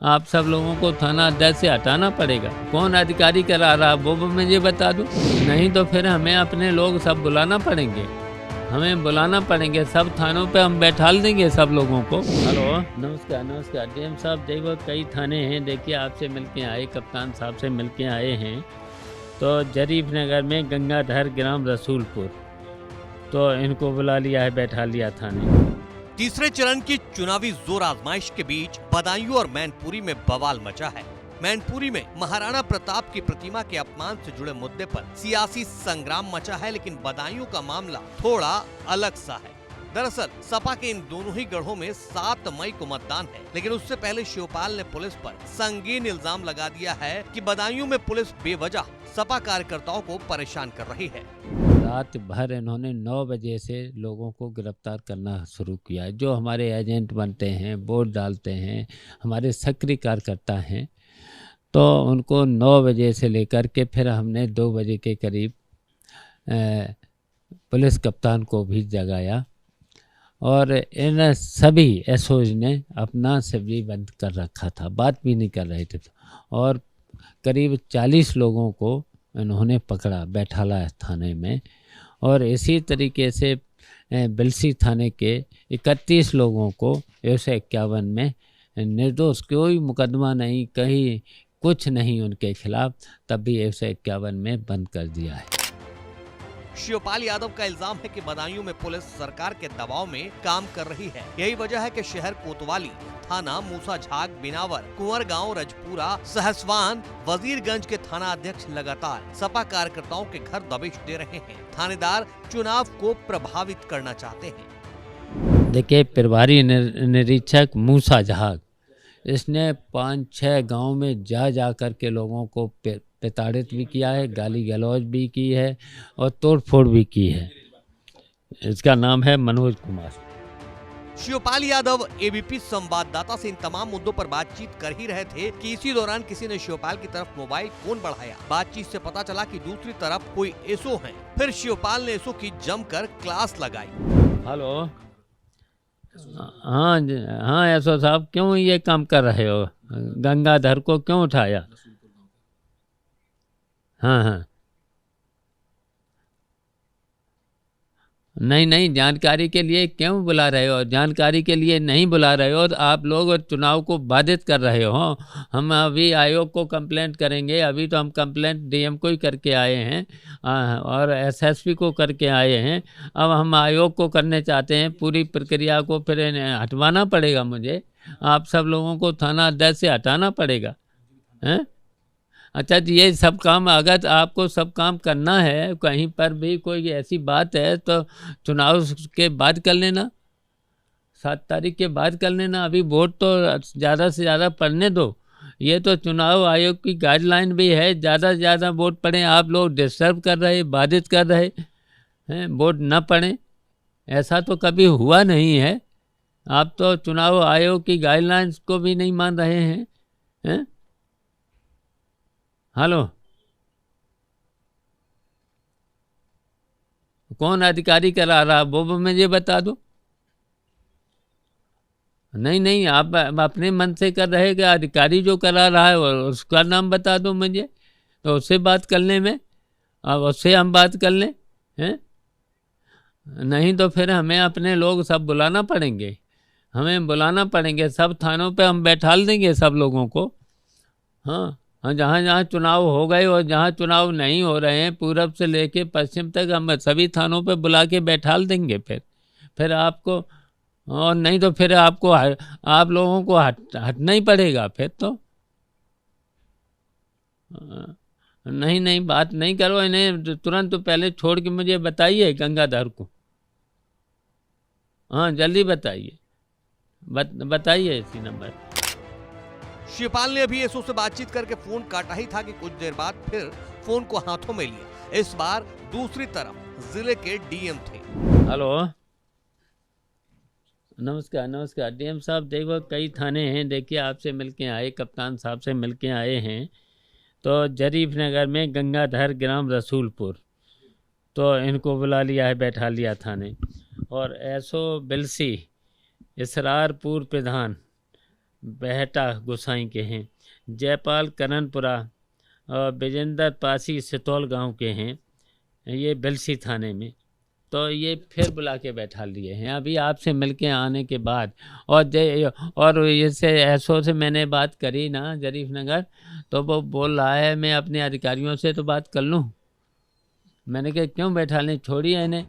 आप सब लोगों को थाना अध्यक्ष से हटाना पड़ेगा। कौन अधिकारी करा रहा वो मुझे बता दो, नहीं तो फिर हमें अपने लोग सब बुलाना पड़ेंगे। हमें बुलाना पड़ेंगे, सब थानों पे हम बैठाल देंगे सब लोगों को। हेलो, नमस्कार नमस्कार डीएम साहब। देखो कई थाने हैं, देखिए आपसे मिलके आए, कप्तान साहब से मिलके आए हैं। तो जरीफ नगर में गंगाधर ग्राम रसूलपुर, तो इनको बुला लिया है, बैठा लिया थाने। तीसरे चरण की चुनावी जोर आजमाइश के बीच बदायूं और मैनपुरी में बवाल मचा है। मैनपुरी में महाराणा प्रताप की प्रतिमा के अपमान से जुड़े मुद्दे पर सियासी संग्राम मचा है, लेकिन बदायूं का मामला थोड़ा अलग सा है। दरअसल सपा के इन दोनों ही गढ़ों में 7 मई को मतदान है, लेकिन उससे पहले शिवपाल ने पुलिस पर संगीन इल्जाम लगा दिया है कि बदायूं में पुलिस बेवजह सपा कार्यकर्ताओं को परेशान कर रही है। रात भर इन्होंने 9 बजे से लोगों को गिरफ्तार करना शुरू किया है। जो हमारे एजेंट बनते हैं, वोट डालते हैं, हमारे सक्रिय कार्यकर्ता हैं, तो उनको 9 बजे से लेकर के फिर हमने 2 बजे के करीब पुलिस कप्तान को भी जगाया और इन सभी एसओज ने अपना सब भी बंद कर रखा था, बात भी नहीं कर रहे थे। और करीब 40 लोगों को इन्होंने पकड़ा, बैठाला थाने में। और इसी तरीके से बिलसी थाने के 31 लोगों को 151 में निर्दोष, कोई मुकदमा नहीं, कहीं कुछ नहीं उनके खिलाफ, तब भी 151 में बंद कर दिया है। शिवपाल यादव का इल्जाम है कि बदायूं में पुलिस सरकार के दबाव में काम कर रही है। यही वजह है कि शहर कोतवाली, थाना मूसा झाग, बिनावर, कुंवरगांव, रजपुरा, सहसवान, वजीरगंज के थाना अध्यक्ष लगातार सपा कार्यकर्ताओं के घर दबिश दे रहे हैं। थानेदार चुनाव को प्रभावित करना चाहते हैं। देखिए, प्रभारी निरीक्षक मूसा झाग, इसने 5-6 गांव में जा करके लोगों को प्रताड़ित भी किया है, गाली गलौज भी की है और तोड़फोड़ भी की है। इसका नाम है मनोज कुमार। शिवपाल यादव एबीपी संवाददाता से इन तमाम मुद्दों पर बातचीत कर ही रहे थे कि इसी दौरान किसी ने शिवपाल की तरफ मोबाइल फोन बढ़ाया। बातचीत से पता चला कि दूसरी तरफ कोई एसओ है। फिर शिवपाल ने एसओ की जमकर क्लास लगाई। हेलो, हाँ हाँ एसओ साहब, क्यों ये काम कर रहे हो? गंगाधर को क्यों उठाया? हाँ हाँ, नहीं नहीं, जानकारी के लिए क्यों बुला रहे हो? जानकारी के लिए नहीं बुला रहे हो। आप लोग चुनाव को बाधित कर रहे हो। हम अभी आयोग को कंप्लेंट करेंगे। अभी तो हम कंप्लेंट डीएम को ही करके आए हैं और एसएसपी को करके आए हैं। अब हम आयोग को करने चाहते हैं। पूरी प्रक्रिया को फिर हटवाना पड़ेगा मुझे। आप सब लोगों को थाना अध्यक्ष से हटाना पड़ेगा, हैं? अच्छा जी, ये सब काम अगर आपको सब काम करना है, कहीं पर भी कोई ऐसी बात है तो चुनाव के बाद कर लेना, 7 तारीख के बाद कर लेना। अभी वोट तो ज़्यादा से ज़्यादा पड़ने दो। ये तो चुनाव आयोग की गाइडलाइन भी है, ज़्यादा से ज़्यादा वोट पड़े। आप लोग डिस्टर्ब कर रहे, बाधित कर रहे हैं, वोट न पड़े। ऐसा तो कभी हुआ नहीं है। आप तो चुनाव आयोग की गाइडलाइंस को भी नहीं मान रहे हैं, हैं? हेलो, कौन अधिकारी करा रहा वो मुझे बता दो। नहीं नहीं, आप अपने मन से कर रहे कि अधिकारी जो करा रहा है उसका नाम बता दो मुझे, तो उससे बात करने में, अब उससे हम बात कर लें, हैं? नहीं तो फिर हमें अपने लोग सब बुलाना पड़ेंगे। हमें बुलाना पड़ेंगे, सब थानों पे हम बैठाल देंगे सब लोगों को। हाँ हाँ, जहाँ जहाँ चुनाव हो गए और जहाँ चुनाव नहीं हो रहे हैं, पूरब से लेके पश्चिम तक हम सभी थानों पे बुला के बैठाल देंगे। फिर आपको, और नहीं तो फिर आपको आप लोगों को हटना ही पड़ेगा फिर तो। नहीं नहीं, बात नहीं करो इन्हें, तुरंत तो पहले छोड़ के मुझे बताइए गंगाधर को। हाँ जल्दी बताइए, बताइए इसी नंबर। शिवपाल ने अभी एसओ से बातचीत करके फोन काटा ही था कि कुछ देर बाद फिर फोन को हाथों में लिया। इस बार दूसरी तरफ जिले के डीएम थे। हेलो, नमस्कार नमस्कार डीएम साहब। देखो कई थाने हैं, देखिए आपसे मिलके आए, कप्तान साहब से मिलके आए हैं। तो जरीफ नगर में गंगाधर ग्राम रसूलपुर, तो इनको बुला लिया है, बैठा लिया थाने। और एसओ बिलसी, इसरारपुर प्रधान, बेहटा गोसाई के हैं, जयपाल करणपुरा और विजेंद्र पासी सितौल गांव के हैं, ये बेलसी थाने में। तो ये फिर बुला के बैठा लिए हैं अभी आपसे मिलके आने के बाद। और इससे एसओ से मैंने बात करी ना जरीफ नगर, तो वो बोल रहा है मैं अपने अधिकारियों से तो बात कर लूँ। मैंने कहा क्यों बैठा लें, छोड़िए इन्हें।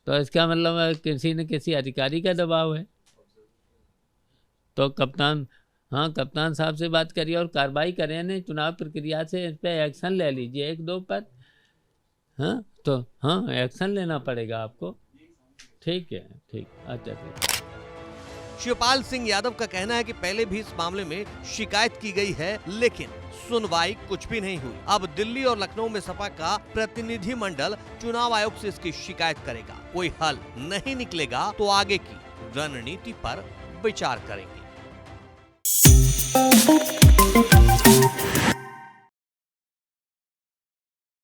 तो इसका मतलब किसी न किसी अधिकारी का दबाव है। तो कप्तान साहब से बात करिए और कार्रवाई करें, नहीं चुनाव प्रक्रिया से इस पर एक्शन ले लीजिए 1-2 पर। हाँ तो एक्शन लेना पड़ेगा आपको। ठीक है, ठीक, अच्छा ठीक। शिवपाल सिंह यादव का कहना है कि पहले भी इस मामले में शिकायत की गई है, लेकिन सुनवाई कुछ भी नहीं हुई। अब दिल्ली और लखनऊ में सपा का प्रतिनिधिमंडल चुनाव आयोग से इसकी शिकायत करेगा। कोई हल नहीं निकलेगा तो आगे की रणनीति पर विचार करेंगे।